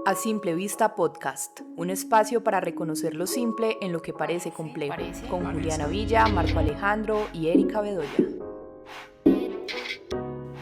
A Simple Vista Podcast, un espacio para reconocer lo simple en lo que parece complejo, con Juliana Villa, Marco Alejandro y Erika Bedoya.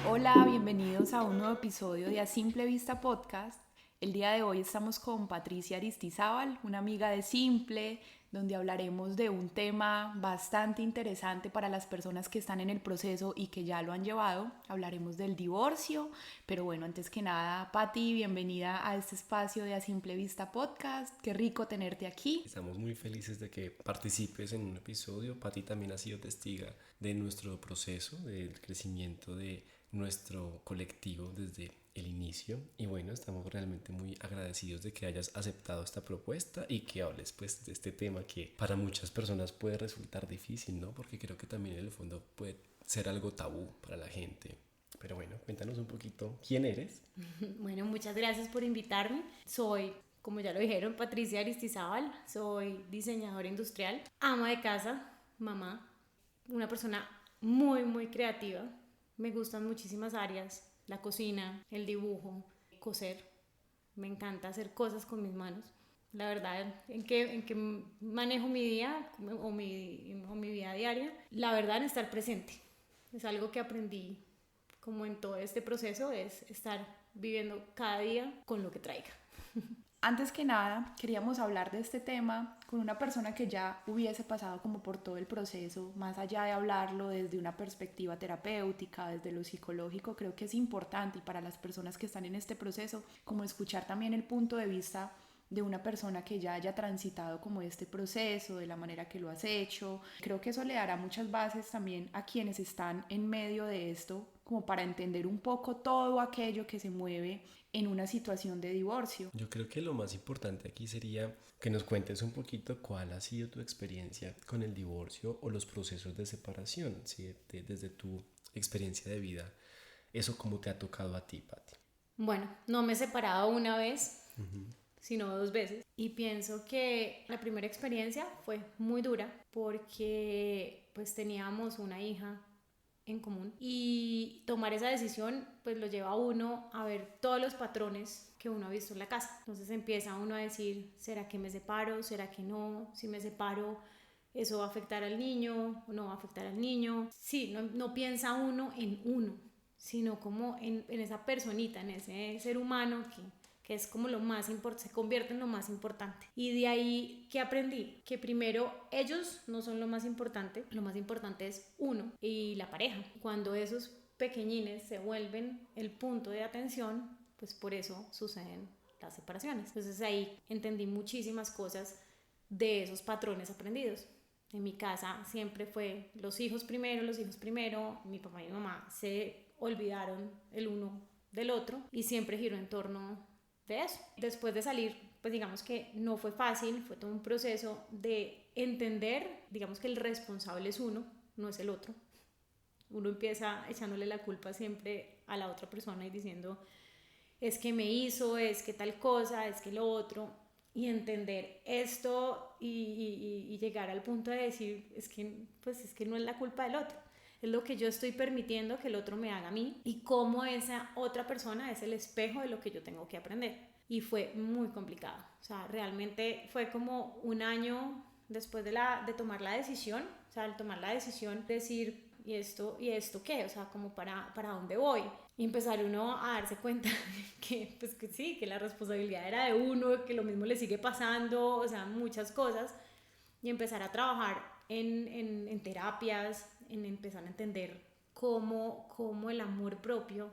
Hola, bienvenidos a un nuevo episodio de A Simple Vista Podcast. El día de hoy estamos con Patricia Aristizábal, una amiga de Simple, donde hablaremos de un tema bastante interesante para las personas que están en el proceso y que ya lo han llevado. Hablaremos del divorcio, pero bueno, antes que nada, Pati, bienvenida a este espacio de A Simple Vista Podcast. Qué rico tenerte aquí. Estamos muy felices de que participes en un episodio. Pati también ha sido testiga de nuestro proceso, del crecimiento de nuestro colectivo desde el inicio, y bueno, estamos realmente muy agradecidos de que hayas aceptado esta propuesta y que hables pues de este tema que para muchas personas puede resultar difícil, ¿no? Porque creo que también en el fondo puede ser algo tabú para la gente. Pero bueno, cuéntanos un poquito quién eres. Bueno, muchas gracias por invitarme. Soy, como ya lo dijeron, Patricia Aristizábal. Soy diseñadora industrial, ama de casa, mamá, una persona muy creativa. Me gustan muchísimas áreas: la cocina, el dibujo, coser. Me encanta hacer cosas con mis manos. La verdad, en que manejo mi día o mi vida diaria, la verdad, en estar presente. Es algo que aprendí como en todo este proceso, es estar viviendo cada día con lo que traiga. Antes que nada, queríamos hablar de este tema con una persona que ya hubiese pasado como por todo el proceso, más allá de hablarlo desde una perspectiva terapéutica, desde lo psicológico. Creo que es importante, y para las personas que están en este proceso, como escuchar también el punto de vista de una persona que ya haya transitado como este proceso, de la manera que lo has hecho. Creo que eso le dará muchas bases también a quienes están en medio de esto, como para entender un poco todo aquello que se mueve en una situación de divorcio. Yo creo que lo más importante aquí sería que nos cuentes un poquito cuál ha sido tu experiencia con el divorcio o los procesos de separación, ¿sí? Desde tu experiencia de vida, eso cómo te ha tocado a ti, Pati. Bueno, no me he separado una vez, sino 2 veces. Y pienso que la primera experiencia fue muy dura porque pues teníamos una hija en común, y tomar esa decisión pues lo lleva a uno a ver todos los patrones que uno ha visto en la casa. Entonces empieza uno a decir: ¿será que me separo? ¿Será que no? Si me separo, ¿eso va a afectar al niño o no va a afectar al niño? Sí, no piensa uno en uno, sino como en esa personita, en ese ser humano que es como lo más importante, se convierte en lo más importante. Y de ahí, ¿qué aprendí? Que primero ellos no son lo más importante es uno y la pareja. Cuando esos pequeñines se vuelven el punto de atención, pues por eso suceden las separaciones. Entonces ahí entendí muchísimas cosas de esos patrones aprendidos. En mi casa siempre fue los hijos primero, mi papá y mi mamá se olvidaron el uno del otro y siempre giró en torno de eso. Después de salir, pues digamos que no fue fácil, fue todo un proceso de entender, digamos que el responsable es uno, no es el otro. Uno empieza echándole la culpa siempre a la otra persona y diciendo: es que me hizo, es que tal cosa, es que lo otro. Y entender esto y llegar al punto de decir: es que no es la culpa del otro, es lo que yo estoy permitiendo que el otro me haga a mí, y cómo esa otra persona es el espejo de lo que yo tengo que aprender. Y fue muy complicado, o sea, realmente fue como un año después de tomar la decisión, o sea, al tomar la decisión, decir: ¿y esto qué? O sea, como para dónde voy. Y empezar uno a darse cuenta que, pues que sí, que la responsabilidad era de uno, que lo mismo le sigue pasando, o sea, muchas cosas. Y empezar a trabajar en terapias, en empezar a entender cómo el amor propio,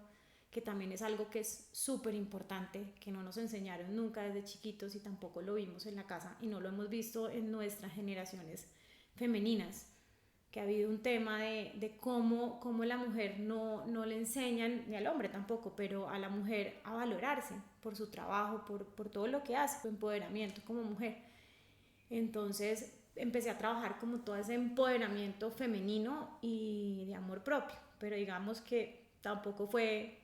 que también es algo que es súper importante, que no nos enseñaron nunca desde chiquitos y tampoco lo vimos en la casa y no lo hemos visto en nuestras generaciones femeninas, que ha habido un tema de cómo la mujer no le enseñan, ni al hombre tampoco, pero a la mujer a valorarse por su trabajo, por todo lo que hace, su empoderamiento como mujer. Entonces empecé a trabajar como todo ese empoderamiento femenino y de amor propio, pero digamos que tampoco fue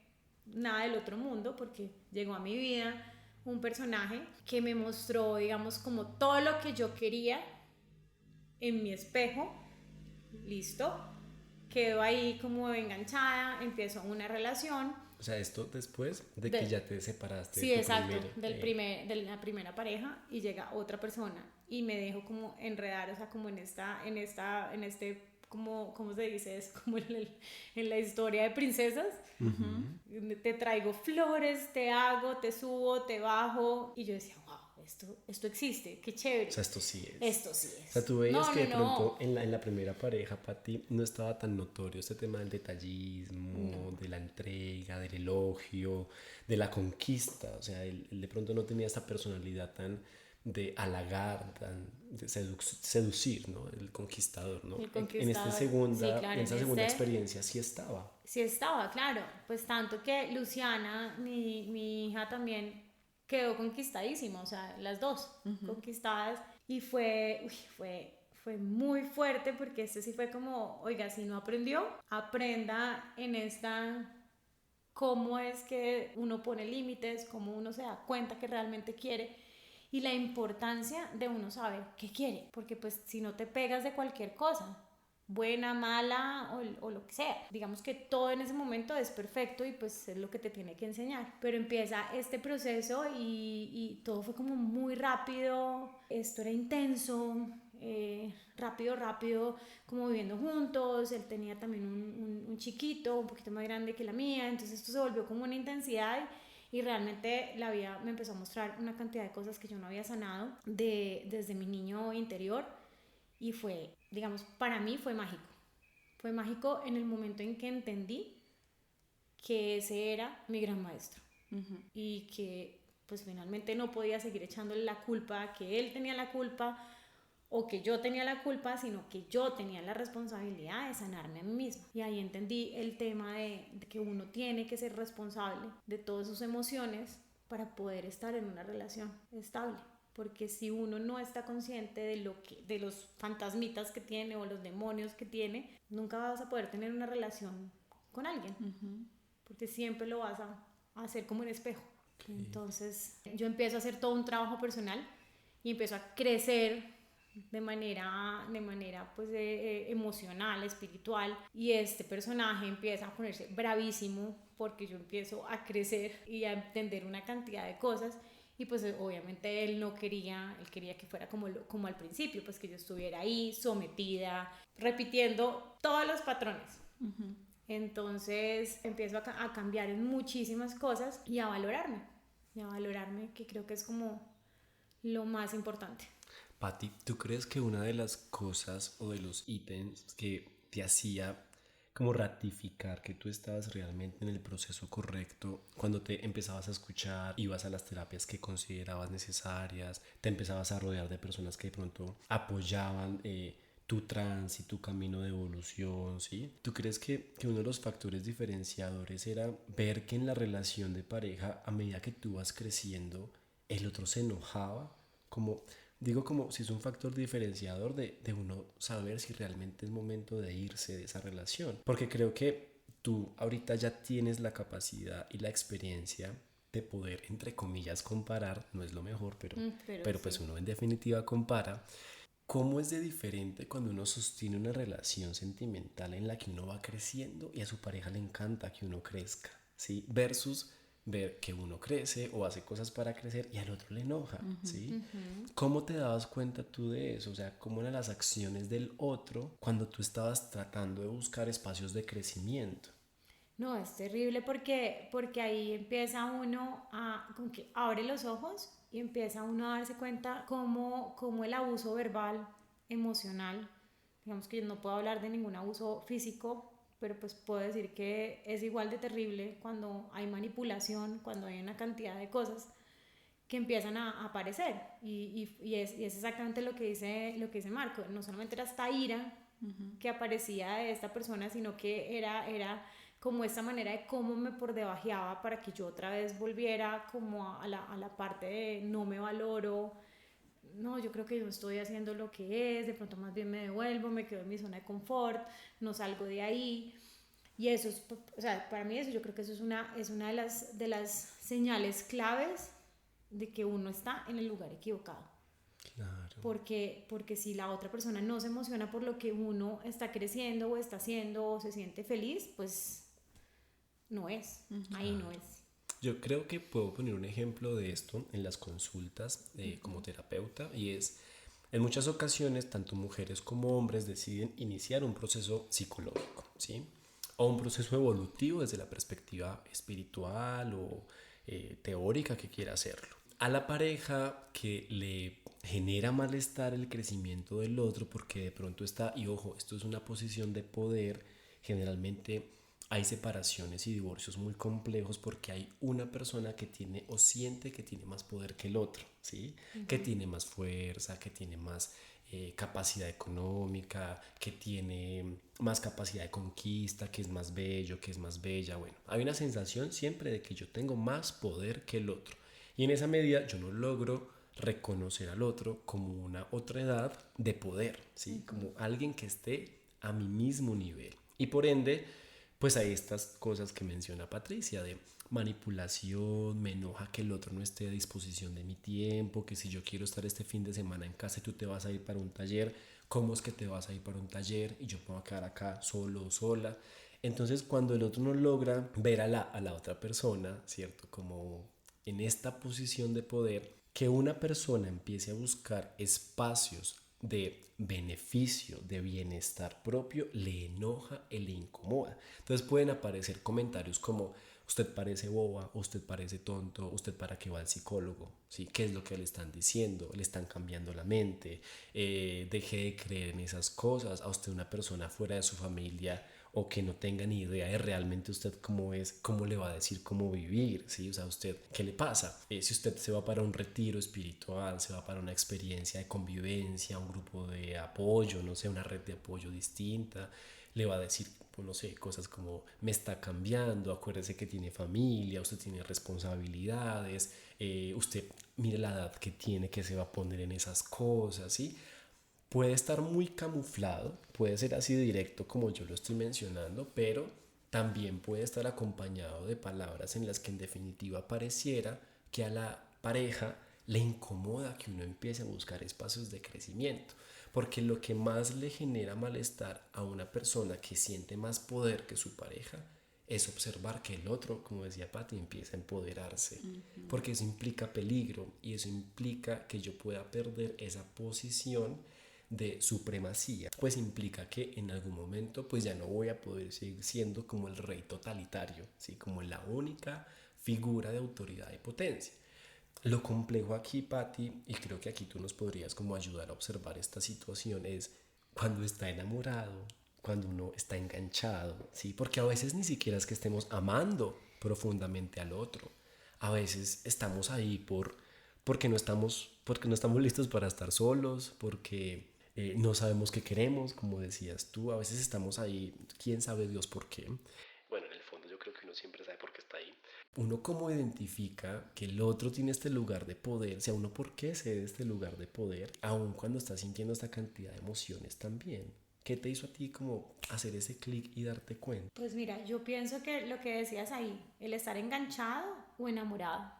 nada del otro mundo, porque llegó a mi vida un personaje que me mostró, digamos, como todo lo que yo quería en mi espejo. Listo, quedo ahí como enganchada, empiezo una relación O sea, esto después de que ya te separaste Sí, de tu exacto, primer, de la primera pareja, y llega otra persona y me dejo como enredar, o sea, como en este, como, ¿cómo se dice? Es como en la historia de princesas. Te traigo flores, te hago, te subo, te bajo. Y yo decía, wow, esto existe, qué chévere. O sea, esto sí es. Esto sí es. O sea, tú veías No, que no, de pronto no. en la primera pareja para ti no estaba tan notorio este tema del detallismo, de la entrega, del elogio, de la conquista. O sea, él de pronto no tenía esta personalidad tan de halagar, tan de seducir, ¿no? El conquistador, ¿no? El En esta conquistador. segunda, Sí, claro, en esta en segunda este experiencia sí estaba. sí estaba, claro. Pues tanto que Luciana, mi hija también quedó conquistadísima, o sea, las dos conquistadas. Y fue muy fuerte porque este sí fue como, oiga, si no aprendió, aprenda en esta cómo es que uno pone límites, cómo uno se da cuenta que realmente quiere y la importancia de uno saber qué quiere, porque pues si no te pegas de cualquier cosa, buena, mala o lo que sea, digamos que todo en ese momento es perfecto y pues es lo que te tiene que enseñar, pero empieza este proceso y todo fue como muy rápido, esto era intenso, rápido, como viviendo juntos. Él tenía también un chiquito, un poquito más grande que la mía, entonces esto se volvió como una intensidad y realmente la vida me empezó a mostrar una cantidad de cosas que yo no había sanado desde mi niño interior y fue, digamos, para mí fue mágico en el momento en que entendí que ese era mi gran maestro y que pues finalmente no podía seguir echándole la culpa, que él tenía la culpa o que yo tenía la culpa, sino que yo tenía la responsabilidad de sanarme a mí misma. Y ahí entendí el tema de que uno tiene que ser responsable de todas sus emociones para poder estar en una relación estable. Porque si uno no está consciente de los fantasmitas que tiene o los demonios que tiene, nunca vas a poder tener una relación con alguien. Porque siempre lo vas a hacer como un espejo. Okay. Entonces yo empiezo a hacer todo un trabajo personal y empiezo a crecer de manera pues emocional, espiritual, y este personaje empieza a ponerse bravísimo porque yo empiezo a crecer y a entender una cantidad de cosas y pues obviamente él quería que fuera como al principio, pues que yo estuviera ahí sometida, repitiendo todos los patrones. Entonces empiezo a cambiar en muchísimas cosas y a valorarme, que creo que es como lo más importante. Patti, ¿tú crees que una de las cosas o de los ítems que te hacía como ratificar que tú estabas realmente en el proceso correcto cuando te empezabas a escuchar, ibas a las terapias que considerabas necesarias, te empezabas a rodear de personas que de pronto apoyaban tu trance y tu camino de evolución, ¿sí? ¿Tú crees que uno de los factores diferenciadores era ver que en la relación de pareja, a medida que tú vas creciendo, el otro se enojaba? Digo como si es un factor diferenciador de uno saber si realmente es momento de irse de esa relación. Porque creo que tú ahorita ya tienes la capacidad y la experiencia de poder, entre comillas, comparar. No es lo mejor, pero pues uno en definitiva compara. ¿Cómo es de diferente cuando uno sostiene una relación sentimental en la que uno va creciendo y a su pareja le encanta que uno crezca, ¿sí? Versus ver que uno crece o hace cosas para crecer y al otro le enoja, ¿sí? ¿Cómo te dabas cuenta tú de eso? O sea, ¿cómo eran las acciones del otro cuando tú estabas tratando de buscar espacios de crecimiento? No, es terrible porque ahí empieza uno como que abre los ojos y empieza uno a darse cuenta cómo el abuso verbal, emocional, digamos que yo no puedo hablar de ningún abuso físico, pero pues puedo decir que es igual de terrible cuando hay manipulación, cuando hay una cantidad de cosas que empiezan a aparecer y es exactamente lo que dice Marco. No solamente era esta ira que aparecía de esta persona, sino que era como esta manera de cómo me por debajeaba para que yo otra vez volviera como a la parte de no me valoro, no, yo creo que yo estoy haciendo lo que es, de pronto más bien me devuelvo, me quedo en mi zona de confort, no salgo de ahí. Y eso es, o sea, para mí eso, yo creo que eso es una de las señales claves de que uno está en el lugar equivocado. Claro. Porque si la otra persona no se emociona por lo que uno está creciendo o está haciendo o se siente feliz, pues no es, ahí no es. Yo creo que puedo poner un ejemplo de esto en las consultas como terapeuta, y es, en muchas ocasiones, tanto mujeres como hombres deciden iniciar un proceso psicológico, ¿sí? O un proceso evolutivo desde la perspectiva espiritual o teórica que quiera hacerlo. A la pareja que le genera malestar el crecimiento del otro porque de pronto está, y ojo, esto es una posición de poder, generalmente hay separaciones y divorcios muy complejos porque hay una persona que tiene o siente que tiene más poder que el otro, ¿sí? Que tiene más fuerza, que tiene más capacidad económica, que tiene más capacidad de conquista, que es más bello, que es más bella. Bueno, hay una sensación siempre de que yo tengo más poder que el otro, y en esa medida yo no logro reconocer al otro como una otra edad de poder, ¿sí? Como alguien que esté a mi mismo nivel, y por ende pues hay estas cosas que menciona Patricia de manipulación. Me enoja que el otro no esté a disposición de mi tiempo, que si yo quiero estar este fin de semana en casa y tú te vas a ir para un taller, ¿cómo es que te vas a ir para un taller y yo me voy a quedar acá solo o sola? Entonces cuando el otro no logra ver a la otra persona, ¿cierto? Como en esta posición de poder, que una persona empiece a buscar espacios de beneficio, de bienestar propio, le enoja y le incomoda. Entonces pueden aparecer comentarios como: usted parece boba, usted parece tonto, usted para qué va al psicólogo, ¿sí? ¿Qué es lo que le están diciendo? Le están cambiando la mente, deje de creer en esas cosas. A usted, una persona fuera de su familia o que no tenga ni idea de realmente usted cómo es, cómo le va a decir cómo vivir, ¿sí? O sea, usted, ¿qué le pasa? Si usted se va para un retiro espiritual, se va para una experiencia de convivencia, un grupo de apoyo, no sé, una red de apoyo distinta, le va a decir, pues, no sé, cosas como: me está cambiando, acuérdese que tiene familia, usted tiene responsabilidades, usted mire la edad que tiene, que se va a poner en esas cosas, ¿sí? Puede estar muy camuflado, puede ser así directo como yo lo estoy mencionando, pero también puede estar acompañado de palabras en las que en definitiva pareciera que a la pareja le incomoda que uno empiece a buscar espacios de crecimiento, porque lo que más le genera malestar a una persona que siente más poder que su pareja es observar que el otro, como decía Patti, empieza a empoderarse, porque eso implica peligro y eso implica que yo pueda perder esa posición de supremacía, pues implica que en algún momento pues ya no voy a poder seguir siendo como el rey totalitario, ¿sí? Como la única figura de autoridad y potencia. Lo complejo aquí, Patti, y creo que aquí tú nos podrías como ayudar a observar esta situación, es cuando está enamorado, cuando uno está enganchado, ¿sí? Porque a veces ni siquiera es que estemos amando profundamente al otro, a veces estamos ahí porque no estamos listos para estar solos, porque no sabemos qué queremos, como decías tú. A veces estamos ahí, quién sabe Dios por qué. Bueno, en el fondo yo creo que uno siempre sabe por qué está ahí. Uno cómo identifica que el otro tiene este lugar de poder, o sea, uno por qué cede este lugar de poder, aun cuando está sintiendo esta cantidad de emociones también. ¿Qué te hizo a ti como hacer ese clic y darte cuenta? Pues mira, yo pienso que lo que decías ahí, el estar enganchado o enamorado,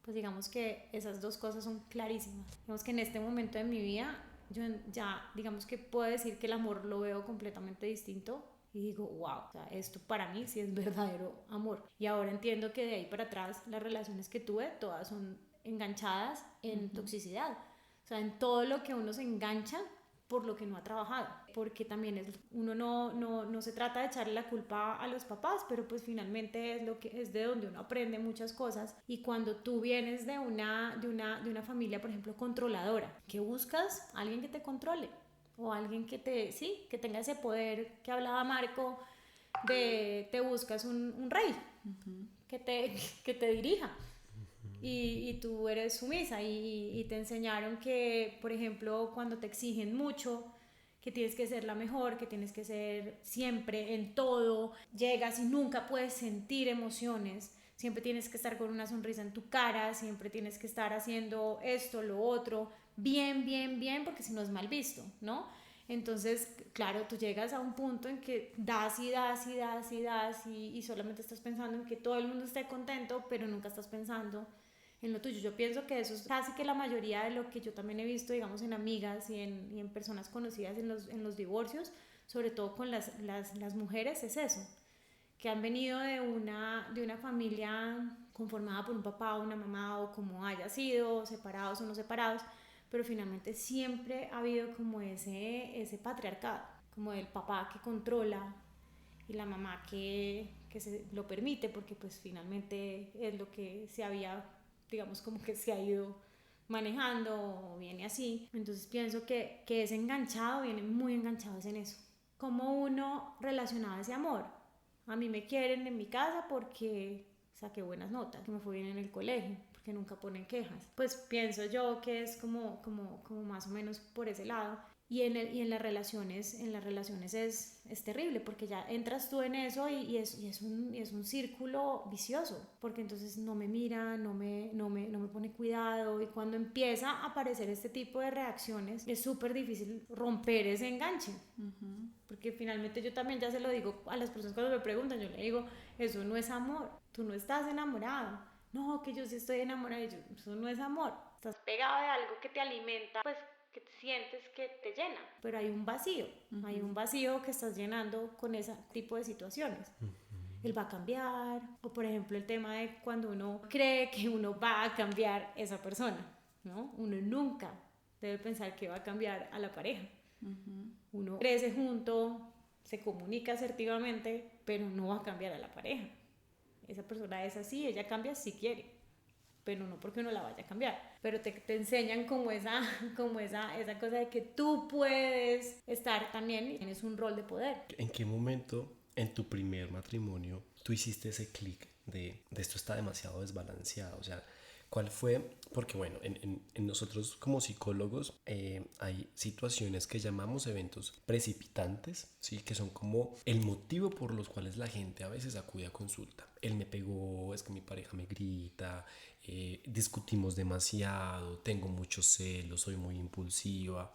pues digamos que esas dos cosas son clarísimas. Digamos que en este momento de mi vida, yo ya, digamos que puedo decir que el amor lo veo completamente distinto y digo, wow, o sea, esto para mí sí es verdadero amor. Y ahora entiendo que de ahí para atrás las relaciones que tuve, todas son enganchadas en toxicidad. O sea, en todo lo que uno se engancha por lo que no ha trabajado, porque también uno no se trata de echarle la culpa a los papás, pero pues finalmente es de donde uno aprende muchas cosas. Y cuando tú vienes de una familia, por ejemplo, controladora, ¿qué buscas? Alguien que te controle, o alguien que que tenga ese poder que hablaba Marco, te buscas un rey que te dirija. Y tú eres sumisa y te enseñaron que, por ejemplo, cuando te exigen mucho, que tienes que ser la mejor, que tienes que ser siempre en todo, llegas y nunca puedes sentir emociones, siempre tienes que estar con una sonrisa en tu cara, siempre tienes que estar haciendo esto, lo otro, bien, bien, bien, porque si no es mal visto, ¿no? Entonces, claro, tú llegas a un punto en que das y das y das y das y solamente estás pensando en que todo el mundo esté contento, pero nunca estás pensando en lo tuyo. Yo pienso que eso es casi que la mayoría de lo que yo también he visto, digamos, en amigas y en personas conocidas en los divorcios, sobre todo con las mujeres, es eso, que han venido de una familia conformada por un papá o una mamá o como haya sido, separados o no separados, pero finalmente siempre ha habido como ese patriarcado, como el papá que controla y la mamá que se lo permite porque pues finalmente es lo que se había, digamos, como que se ha ido manejando o viene así. Entonces pienso que ese enganchado, vienen muy enganchados en eso. ¿Cómo uno relacionaba ese amor? A mí me quieren en mi casa porque saqué buenas notas, que me fue bien en el colegio, porque nunca ponen quejas. Pues pienso yo que es como más o menos por ese lado. Y en las relaciones es terrible porque ya entras tú en eso y es un círculo vicioso, porque entonces no me mira, no me pone cuidado, y cuando empieza a aparecer este tipo de reacciones es súper difícil romper ese enganche. Porque finalmente yo también ya se lo digo a las personas cuando me preguntan, yo le digo, eso no es amor, tú no estás enamorado. No, que yo sí estoy enamorada, y yo, eso no es amor, estás pegado de algo que te alimenta, pues que sientes que te llena, pero hay un vacío, hay un vacío que estás llenando con ese tipo de situaciones. Él va a cambiar, o por ejemplo el tema de cuando uno cree que uno va a cambiar esa persona, ¿no? Uno nunca debe pensar que va a cambiar a la pareja. Uno crece junto, se comunica asertivamente, pero no va a cambiar a la pareja. Esa persona es así, ella cambia si quiere, pero no porque uno la vaya a cambiar. Pero te enseñan como esa cosa de que tú puedes estar también y tienes un rol de poder. ¿En qué momento en tu primer matrimonio tú hiciste ese clic de esto está demasiado desbalanceado? O sea, ¿cuál fue? Porque bueno, en nosotros como psicólogos hay situaciones que llamamos eventos precipitantes, ¿sí? Que son como el motivo por los cuales la gente a veces acude a consulta. Él me pegó, es que mi pareja me grita, discutimos demasiado, tengo muchos celos, soy muy impulsiva.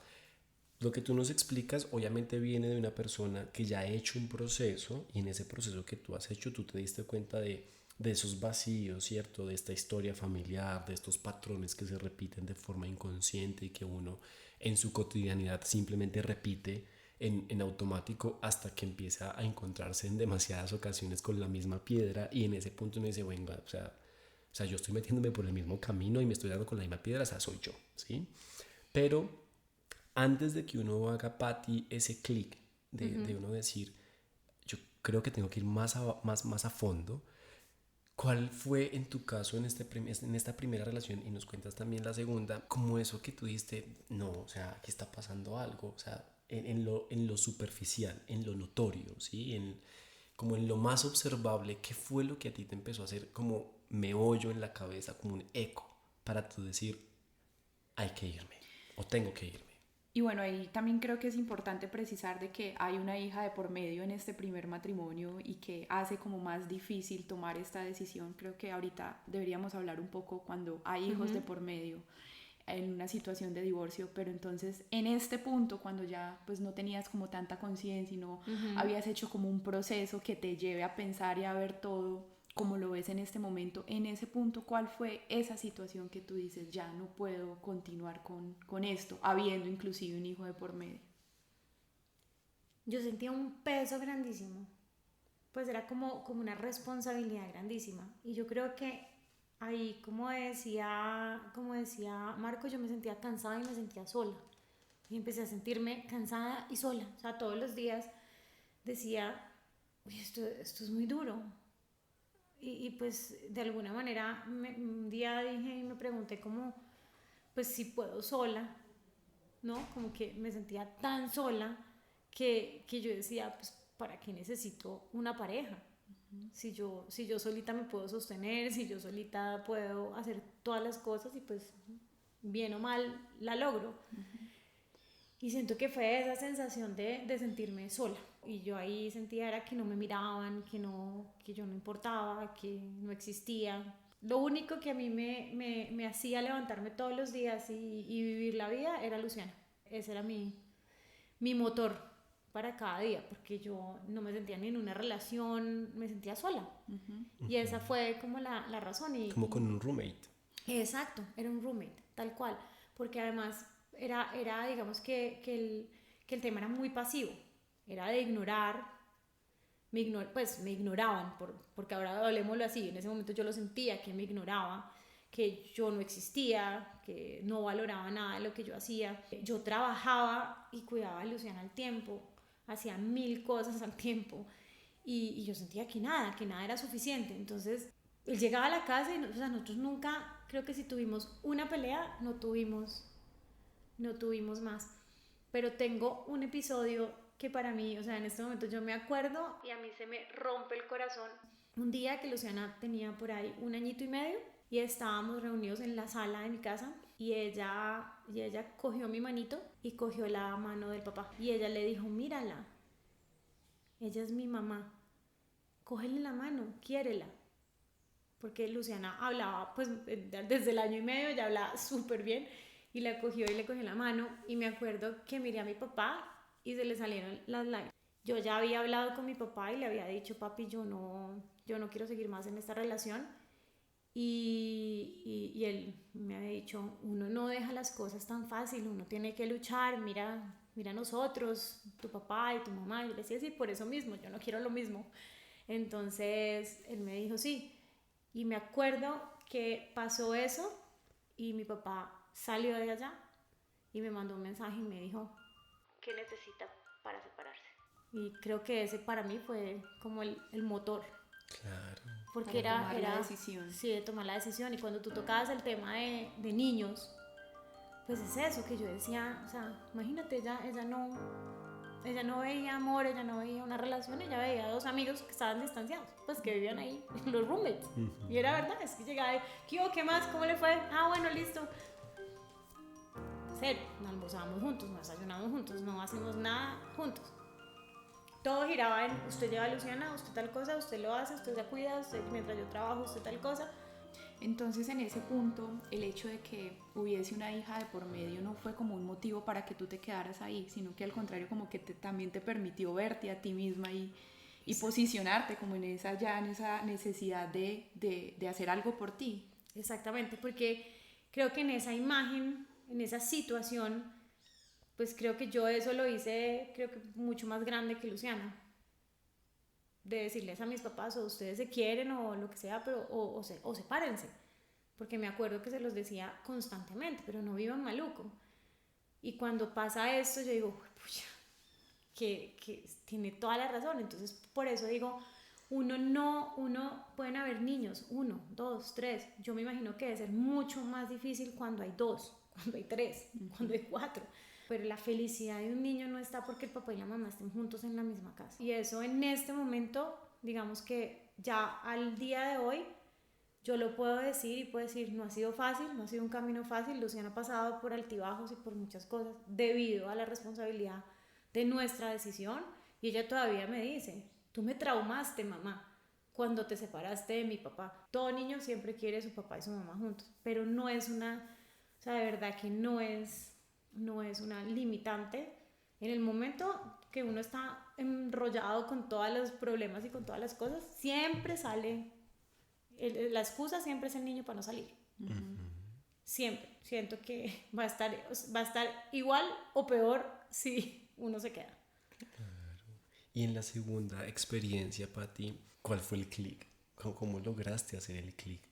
Lo que tú nos explicas obviamente viene de una persona que ya ha hecho un proceso, y en ese proceso que tú has hecho tú te diste cuenta de esos vacíos, ¿cierto? De esta historia familiar, de estos patrones que se repiten de forma inconsciente y que uno en su cotidianidad simplemente repite en automático hasta que empieza a encontrarse en demasiadas ocasiones con la misma piedra, y en ese punto uno dice, bueno, o sea, yo estoy metiéndome por el mismo camino y me estoy dando con la misma piedra, o sea, soy yo, ¿sí? Pero antes de que uno haga, Pati, ese clic de uno decir, yo creo que tengo que ir más a fondo. ¿Cuál fue en tu caso en esta primera relación, y nos cuentas también la segunda, como eso que tú dijiste, no, o sea, aquí está pasando algo, o sea, en lo superficial, en lo notorio, ¿sí? Como en lo más observable, ¿qué fue lo que a ti te empezó a hacer como meollo en la cabeza, como un eco, para tú decir, hay que irme, o tengo que irme? Y bueno, ahí también creo que es importante precisar de que hay una hija de por medio en este primer matrimonio y que hace como más difícil tomar esta decisión. Creo que ahorita deberíamos hablar un poco cuando hay hijos de por medio en una situación de divorcio, pero entonces en este punto, cuando ya pues no tenías como tanta conciencia y no habías hecho como un proceso que te lleve a pensar y a ver todo como lo ves en este momento, en ese punto, ¿cuál fue esa situación que tú dices, ya no puedo continuar con esto, habiendo inclusive un hijo de por medio? Yo sentía un peso grandísimo, pues era como una responsabilidad grandísima, y yo creo que ahí, como decía Marco, yo me sentía cansada y me sentía sola, y empecé a sentirme cansada y sola, o sea, todos los días decía, uy, esto es muy duro. Y pues de alguna manera un día dije y me pregunté cómo, pues si puedo sola, ¿no? Como que me sentía tan sola que yo decía, pues ¿para qué necesito una pareja? Si yo solita me puedo sostener, si yo solita puedo hacer todas las cosas y pues bien o mal la logro. Y siento que fue esa sensación de sentirme sola. Y yo ahí sentía era que no me miraban, que yo no importaba, que no existía. Lo único que a mí me hacía levantarme todos los días y vivir la vida era Luciana. Ese era mi motor para cada día, porque yo no me sentía ni en una relación, me sentía sola. Y esa fue como la razón. Como con un roommate. Exacto, era un roommate, tal cual. Porque además era digamos que el tema era muy pasivo, era de ignorar me ignoraban, porque ahora hablemoslo así, en ese momento yo lo sentía, que me ignoraba, que yo no existía, que no valoraba nada de lo que yo hacía. Yo trabajaba y cuidaba a Luciana al tiempo, hacía 1000 cosas al tiempo, y yo sentía que nada era suficiente. Entonces él llegaba a la casa y nosotros nunca, creo que si tuvimos una pelea, no tuvimos más. Pero tengo un episodio que para mí, o sea, en este momento yo me acuerdo y a mí se me rompe el corazón. Un día que Luciana tenía por ahí 1 añito y medio y estábamos reunidos en la sala de mi casa y ella cogió mi manito y cogió la mano del papá y ella le dijo, mírala, ella es mi mamá, cógele la mano, quiérela. Porque Luciana hablaba, pues desde el 1 año y medio ya hablaba súper bien, y la cogió y le cogió la mano, y me acuerdo que miré a mi papá y se le salieron las lágrimas. Yo ya había hablado con mi papá y le había dicho, papi, yo no quiero seguir más en esta relación, y él me había dicho, uno no deja las cosas tan fácil, uno tiene que luchar, mira a nosotros, tu papá y tu mamá. Y yo le decía, sí, por eso mismo, yo no quiero lo mismo. Entonces él me dijo, sí. Y me acuerdo que pasó eso y mi papá salió de allá y me mandó un mensaje y me dijo, ¿qué necesita para separarse? Y creo que ese para mí fue como el motor. Claro. Porque Para tomar era la decisión. Sí, de tomar la decisión. Y cuando tú tocabas el tema de niños, pues es eso que yo decía, o sea, imagínate, ella no veía amor, ella no veía una relación, ella veía 2 amigos que estaban distanciados, pues que vivían ahí, los roommates. Y era verdad, es que llegaba y, ¿qué más? ¿Cómo le fue? Ah, bueno, listo. Cero, no almorzábamos juntos, no desayunábamos juntos, no hacíamos nada juntos. Todo giraba en, usted lleva a Luciana, usted tal cosa, usted lo hace, usted se cuida, usted mientras yo trabajo, usted tal cosa. Entonces, en ese punto, el hecho de que hubiese una hija de por medio no fue como un motivo para que tú te quedaras ahí, sino que al contrario, como que también te permitió verte a ti misma y posicionarte como en esa necesidad de hacer algo por ti. Exactamente, porque creo que en esa imagen, en esa situación, pues creo que yo eso lo hice, creo que mucho más grande que Luciana. De decirles a mis papás, o ustedes se quieren o lo que sea, pero o sepárense. Porque me acuerdo que se los decía constantemente, pero no vivan maluco. Y cuando pasa esto, yo digo, pucha, que tiene toda la razón. Entonces, por eso digo, pueden haber niños, 1, 2, 3. Yo me imagino que debe ser mucho más difícil cuando hay 2, cuando hay 3, cuando hay 4. Pero la felicidad de un niño no está porque el papá y la mamá estén juntos en la misma casa. Y eso en este momento, digamos que ya al día de hoy, yo lo puedo decir y puedo decir, no ha sido fácil, no ha sido un camino fácil. Luciana ha pasado por altibajos y por muchas cosas debido a la responsabilidad de nuestra decisión. Y ella todavía me dice, tú me traumaste, mamá, cuando te separaste de mi papá. Todo niño siempre quiere a su papá y su mamá juntos, pero no es una, o sea, de verdad que no es una limitante. En el momento que uno está enrollado con todos los problemas y con todas las cosas, siempre sale, la excusa siempre es el niño para no salir. Siempre. Siento que va a estar igual o peor si uno se queda. Claro. Y en la segunda experiencia, Pati, ¿cuál fue el clic? ¿Cómo lograste hacer el clic?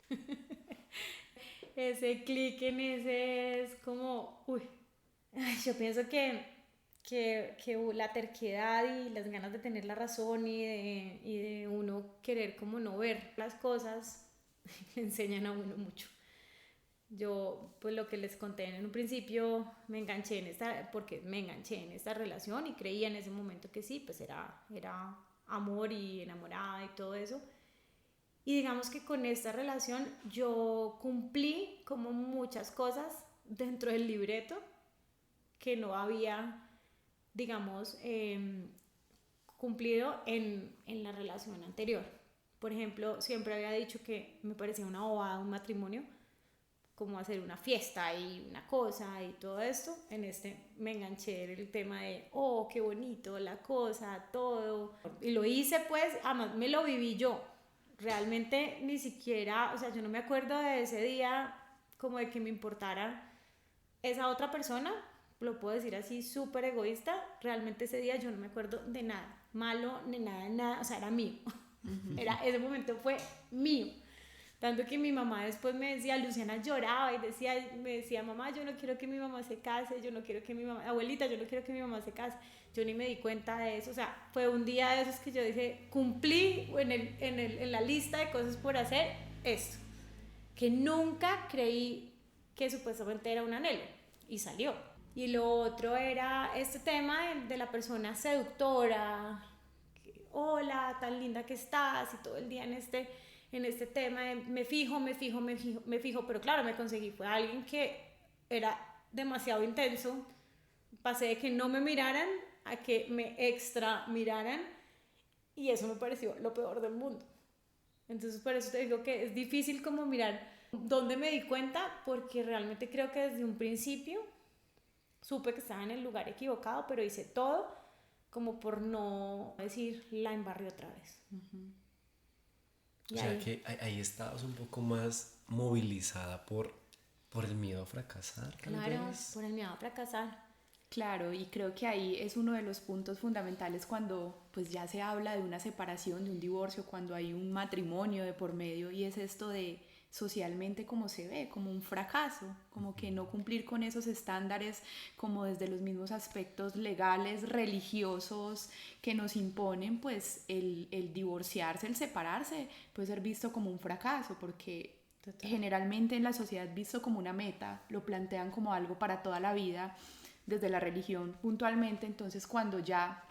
Ese clic en ese es como, yo pienso que la terquedad y las ganas de tener la razón y de uno querer como no ver las cosas le enseñan a uno mucho. Yo, pues lo que les conté en un principio, me enganché en esta relación y creía en ese momento que sí, pues era amor y enamorada y todo eso. Y digamos que con esta relación yo cumplí como muchas cosas dentro del libreto que no había, digamos, cumplido en la relación anterior. Por ejemplo, siempre había dicho que me parecía una bobada un matrimonio, como hacer una fiesta y una cosa y todo esto. En este me enganché en el tema de, oh, qué bonito, la cosa, todo. Y lo hice pues, además me lo viví yo. Realmente ni siquiera, o sea, yo no me acuerdo de ese día como de que me importara esa otra persona, lo puedo decir así, súper egoísta, realmente ese día yo no me acuerdo de nada, malo, ni nada, o sea, era mío. Ese momento fue mío. Tanto que mi mamá después me decía, Luciana lloraba y me decía, mamá, yo no quiero que mi mamá se case, yo no quiero que mi mamá, abuelita, yo no quiero que mi mamá se case. Yo ni me di cuenta de eso, o sea, fue un día de esos que yo dije, cumplí en la lista de cosas por hacer esto, que nunca creí que supuestamente era un anhelo, y salió. Y lo otro era este tema de la persona seductora, hola, tan linda que estás, y todo el día en este tema de me fijo, pero claro, me conseguí, fue alguien que era demasiado intenso, pasé de que no me miraran a que me extra miraran, y eso me pareció lo peor del mundo. Entonces por eso te digo que es difícil como mirar dónde me di cuenta, porque realmente creo que desde un principio supe que estaba en el lugar equivocado, pero hice todo como por no decir la embarré otra vez. O sea que ahí estabas un poco más movilizada por el miedo a fracasar, tal Claro, vez. por el miedo a fracasar. Claro, y creo que ahí es uno de los puntos fundamentales cuando pues ya se habla de una separación, de un divorcio, cuando hay un matrimonio de por medio, y es esto de socialmente como se ve, como un fracaso, como que no cumplir con esos estándares, como desde los mismos aspectos legales, religiosos que nos imponen, pues el divorciarse, el separarse puede ser visto como un fracaso, porque generalmente en la sociedad es visto como una meta, lo plantean como algo para toda la vida, desde la religión puntualmente. Entonces cuando ya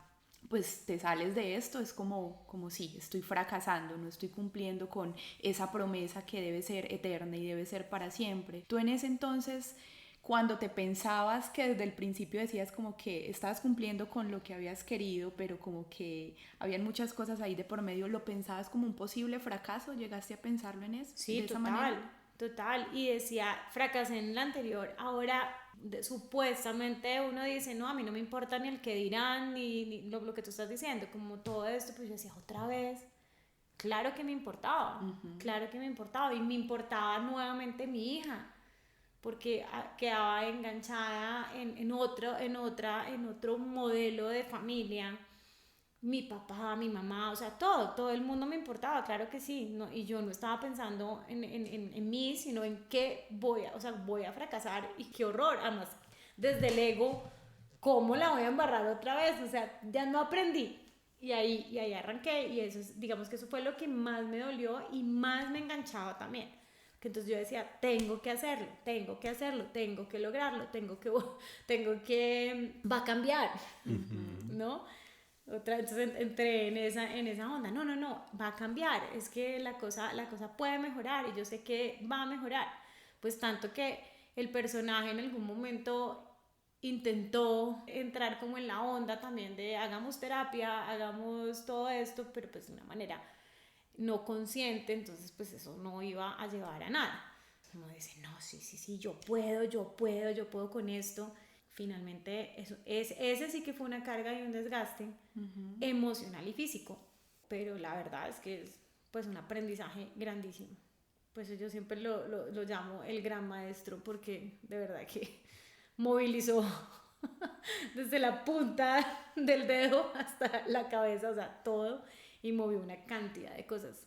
pues te sales de esto es como sí, estoy fracasando, no estoy cumpliendo con esa promesa que debe ser eterna y debe ser para siempre. Tú en ese entonces, cuando te pensabas que desde el principio decías como que estabas cumpliendo con lo que habías querido, pero como que habían muchas cosas ahí de por medio, ¿lo pensabas como un posible fracaso? ¿Llegaste a pensarlo en eso? Sí, ¿De esa manera? total. Y decía, fracasé en el anterior, ahora supuestamente uno dice, no, a mí no me importa ni el que dirán, ni lo que tú estás diciendo, como todo esto, pues yo decía, otra vez, claro que me importaba, claro que me importaba, y me importaba nuevamente mi hija, porque quedaba enganchada en otro modelo de familia. Mi papá, mi mamá, o sea, todo el mundo me importaba, claro que sí, no, y yo no estaba pensando en mí, sino en qué voy a fracasar, y qué horror, además, desde el ego, ¿cómo la voy a embarrar otra vez? O sea, ya no aprendí, y ahí arranqué, y digamos que eso fue lo que más me dolió y más me enganchaba también, que entonces yo decía, tengo que hacerlo, tengo que lograrlo, va a cambiar, ¿no? Entonces entré en esa onda, no, va a cambiar, es que la cosa puede mejorar, y yo sé que va a mejorar, pues tanto que el personaje en algún momento intentó entrar como en la onda también de hagamos terapia, hagamos todo esto, pero pues de una manera no consciente, entonces pues eso no iba a llevar a nada. Uno dice, no, sí, yo puedo con esto. Finalmente ese sí que fue una carga y un desgaste emocional y físico, pero la verdad es que es pues un aprendizaje grandísimo. Pues yo siempre lo llamo el gran maestro, porque de verdad que movilizó desde la punta del dedo hasta la cabeza, o sea, todo, y movió una cantidad de cosas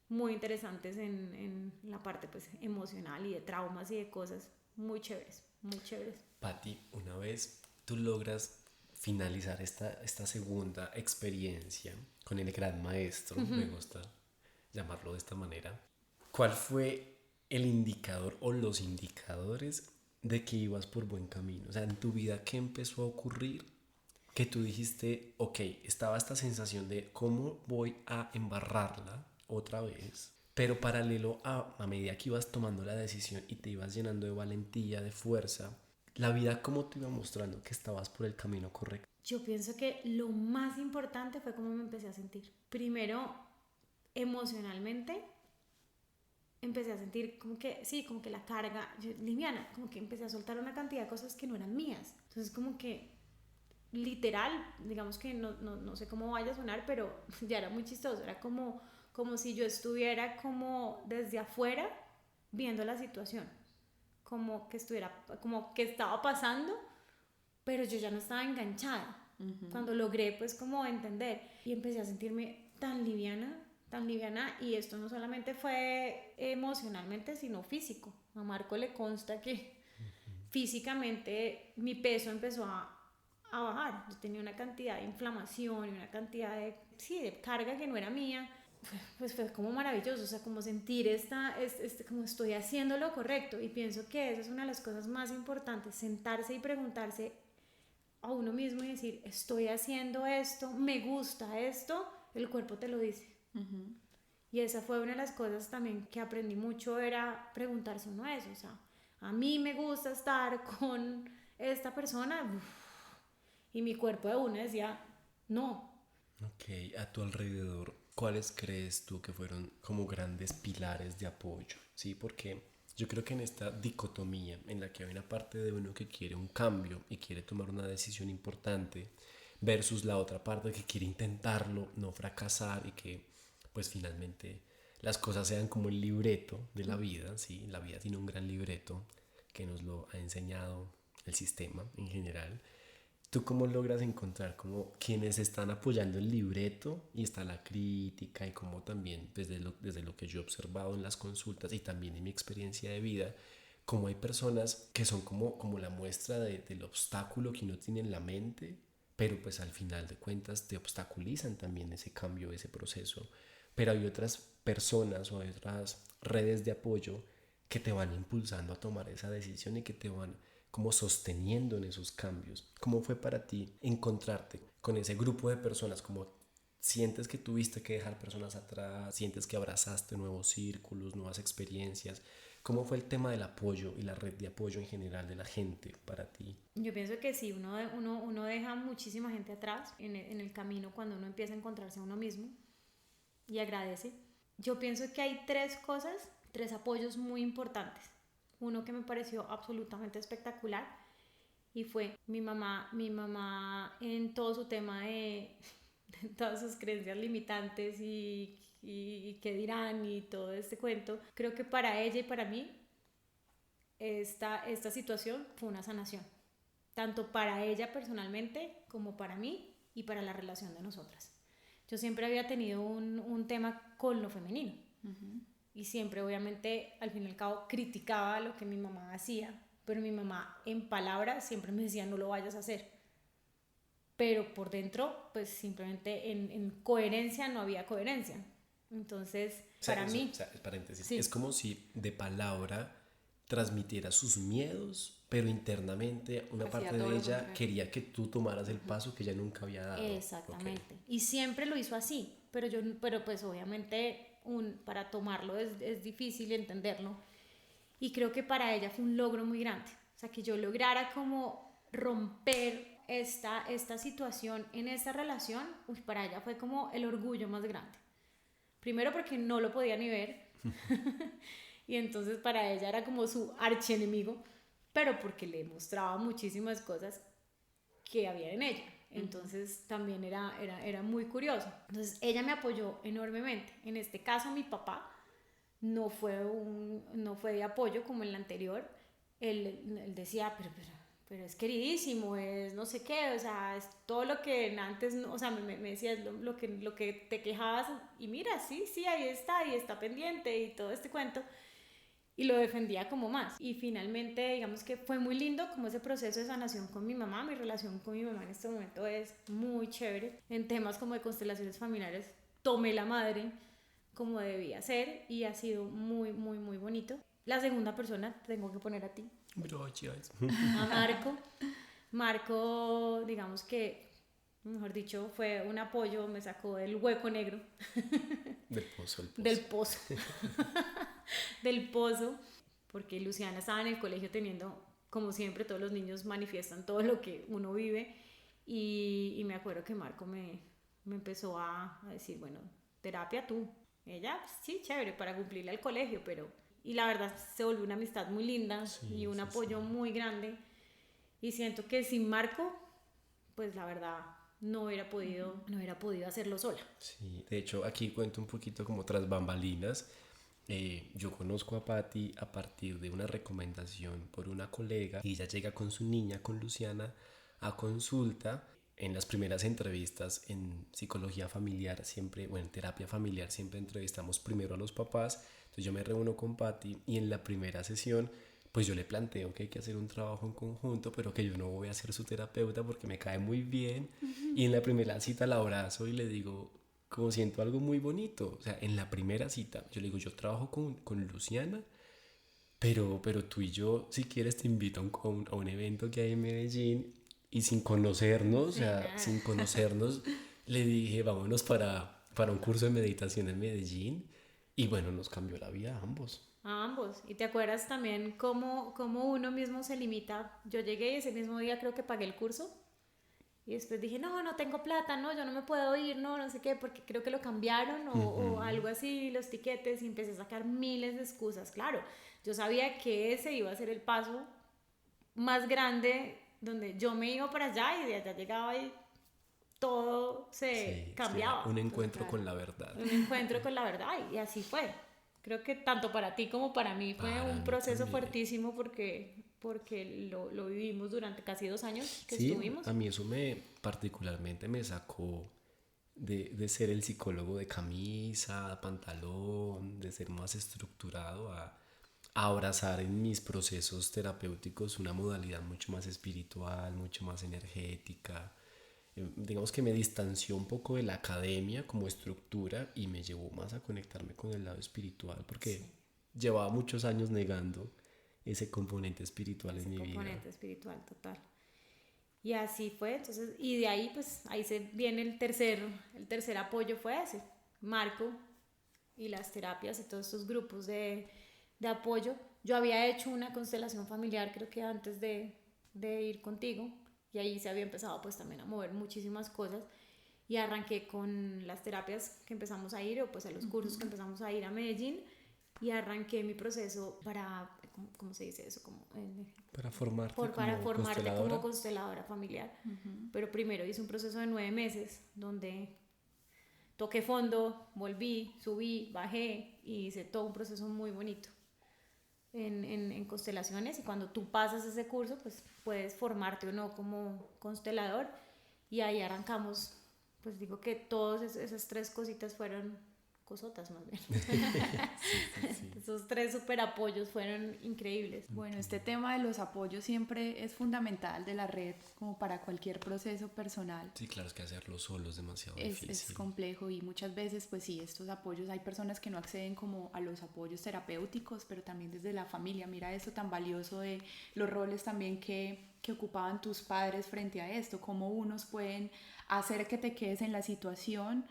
muy interesantes en la parte pues emocional y de traumas y de cosas muy chéveres, muy chéveres. Pati, una vez tú logras finalizar esta segunda experiencia con el gran maestro, me gusta llamarlo de esta manera, ¿cuál fue el indicador o los indicadores de que ibas por buen camino? O sea, en tu vida, ¿qué empezó a ocurrir? Que tú dijiste, ok, estaba esta sensación de cómo voy a embarrarla otra vez, pero paralelo a medida que ibas tomando la decisión y te ibas llenando de valentía, de fuerza, la vida cómo te iba mostrando que estabas por el camino correcto. Yo pienso que lo más importante fue cómo me empecé a sentir. Primero, emocionalmente, empecé a sentir como que la carga, liviana, como que empecé a soltar una cantidad de cosas que no eran mías. Entonces como que literal, digamos que no sé cómo vaya a sonar, pero ya era muy chistoso, era como si yo estuviera como desde afuera viendo la situación, como que estaba pasando, pero yo ya no estaba enganchada. Cuando logré pues como entender y empecé a sentirme tan liviana, y esto no solamente fue emocionalmente sino físico. A Marco le consta que físicamente mi peso empezó a bajar. Yo tenía una cantidad de inflamación y una cantidad de carga que no era mía. Pues fue como maravilloso, o sea, como sentir como estoy haciendo lo correcto, y pienso que esa es una de las cosas más importantes, sentarse y preguntarse a uno mismo y decir, estoy haciendo esto, me gusta esto, el cuerpo te lo dice. Y esa fue una de las cosas también que aprendí mucho, era preguntarse uno eso, o sea, a mí me gusta estar con esta persona, y mi cuerpo de una decía, no. Ok, a tu alrededor, ¿cuáles crees tú que fueron como grandes pilares de apoyo? Sí, porque yo creo que en esta dicotomía en la que hay una parte de uno que quiere un cambio y quiere tomar una decisión importante versus la otra parte que quiere intentarlo, no fracasar y que pues finalmente las cosas sean como el libreto de la vida, ¿sí? La vida tiene un gran libreto que nos lo ha enseñado el sistema en general. ¿Tú cómo logras encontrar como quienes están apoyando el libreto y está la crítica, y como también desde lo que yo he observado en las consultas y también en mi experiencia de vida, como hay personas que son como la muestra del obstáculo que uno tiene en la mente, pero pues al final de cuentas te obstaculizan también ese cambio, ese proceso, pero hay otras personas o hay otras redes de apoyo que te van impulsando a tomar esa decisión y que te van como sosteniendo en esos cambios? ¿Cómo fue para ti encontrarte con ese grupo de personas? ¿Cómo sientes que tuviste que dejar personas atrás? ¿Sientes que abrazaste nuevos círculos, nuevas experiencias? ¿Cómo fue el tema del apoyo y la red de apoyo en general de la gente para ti? Yo pienso que sí, uno deja muchísima gente atrás en el camino cuando uno empieza a encontrarse a uno mismo y agradece. Yo pienso que hay tres apoyos muy importantes. Uno que me pareció absolutamente espectacular y fue mi mamá en todo su tema de todas sus creencias limitantes y qué dirán y todo este cuento. Creo que para ella y para mí esta situación fue una sanación, tanto para ella personalmente como para mí y para la relación de nosotras. Yo siempre había tenido un tema con lo femenino. Y siempre, obviamente, al fin y al cabo, criticaba lo que mi mamá hacía, pero mi mamá en palabras siempre me decía, no lo vayas a hacer. Pero por dentro, pues simplemente en coherencia no había coherencia. Entonces, para mí... Paréntesis, sí. Es como si de palabra transmitiera sus miedos, pero internamente una parte de ella quería que tú tomaras el paso que ella nunca había dado. Exactamente. Okay. Y siempre lo hizo así, pero pues obviamente... para tomarlo es difícil entenderlo, y creo que para ella fue un logro muy grande, o sea, que yo lograra como romper esta situación en esta relación, para ella fue como el orgullo más grande, primero porque no lo podía ni ver y entonces para ella era como su archienemigo, pero porque le mostraba muchísimas cosas que había en ella. Entonces también era muy curioso. Entonces ella me apoyó enormemente. En este caso mi papá no fue de apoyo como en la anterior. Él decía, pero es queridísimo, es no sé qué, o sea, es todo lo que antes, o sea, me decía, es lo que te quejabas, y mira, sí, ahí está pendiente y todo este cuento. Y lo defendía como más. Y finalmente, digamos que fue muy lindo como ese proceso de sanación con mi mamá. Mi relación con mi mamá en este momento es muy chévere. En temas como de constelaciones familiares, tomé la madre como debía ser y ha sido muy, muy, muy bonito. La segunda persona, tengo que poner a ti. Gracias. A Marco. Marco, digamos que, mejor dicho, fue un apoyo, me sacó del hueco negro. Del pozo. Del pozo. Del pozo, porque Luciana estaba en el colegio teniendo, como siempre todos los niños manifiestan todo lo que uno vive, y me acuerdo que Marco me empezó a decir, bueno, terapia tú. Ella, sí, chévere, para cumplirle al colegio, pero... Y la verdad se volvió una amistad muy linda, y un apoyo muy grande, y siento que sin Marco, pues la verdad... no hubiera podido hacerlo sola. Sí, de hecho aquí cuento un poquito como tras bambalinas. Yo conozco a Patti a partir de una recomendación por una colega, y ella llega con su niña, con Luciana, a consulta. En las primeras entrevistas en psicología familiar siempre, o en terapia familiar siempre entrevistamos primero a los papás. Entonces yo me reúno con Patti y en la primera sesión pues yo le planteo que hay que hacer un trabajo en conjunto, pero que yo no voy a ser su terapeuta porque me cae muy bien. Y en la primera cita la abrazo y le digo, como siento algo muy bonito. O sea, en la primera cita yo le digo, yo trabajo con Luciana, pero tú y yo, si quieres, te invito a un evento que hay en Medellín. Y sin conocernos, o sea, sin conocernos, le dije, vámonos para un curso de meditación en Medellín. Y bueno, nos cambió la vida a ambos. A ambos. ¿Y te acuerdas también cómo uno mismo se limita? Yo llegué y ese mismo día creo que pagué el curso. Y después dije, no tengo plata, no, yo no me puedo ir, no sé qué, porque creo que lo cambiaron o algo así, los tiquetes, y empecé a sacar miles de excusas. Claro, yo sabía que ese iba a ser el paso más grande, donde yo me iba para allá y de allá llegaba y todo se cambiaba. Un encuentro con la verdad. Un encuentro con la verdad y así fue. Creo que tanto para ti como para mí fue un proceso fuertísimo porque lo vivimos durante casi 2 años que estuvimos. A mí eso particularmente me sacó de ser el psicólogo de camisa, pantalón, de ser más estructurado a abrazar en mis procesos terapéuticos una modalidad mucho más espiritual, mucho más energética. Digamos que me distanció un poco de la academia como estructura y me llevó más a conectarme con el lado espiritual porque llevaba muchos años negando ese componente espiritual en mi vida. Ese componente espiritual, total. Y así fue, entonces, y de ahí pues ahí se viene el tercer apoyo fue ese, Marco y las terapias y todos estos grupos de apoyo. Yo había hecho una constelación familiar creo que antes de ir contigo y ahí se había empezado pues también a mover muchísimas cosas y arranqué con las terapias que empezamos a ir o pues a los cursos que empezamos a ir a Medellín y arranqué mi proceso para, ¿cómo se dice eso? Para formarte como consteladora familiar. Pero primero hice un proceso de 9 meses donde toqué fondo, volví, subí, bajé y hice todo un proceso muy bonito en constelaciones y cuando tú pasas ese curso pues puedes formarte o no como constelador y ahí arrancamos, pues digo que todas esas 3 cositas fueron cosotas más bien. Esos 3 super apoyos fueron increíbles. Bueno, este tema de los apoyos siempre es fundamental de la red como para cualquier proceso personal. Sí, claro, es que hacerlo solo es demasiado difícil. Es complejo y muchas veces pues sí, estos apoyos, hay personas que no acceden como a los apoyos terapéuticos, pero también desde la familia. Mira eso tan valioso de los roles también que ocupaban tus padres frente a esto, cómo unos pueden hacer que te quedes en la situación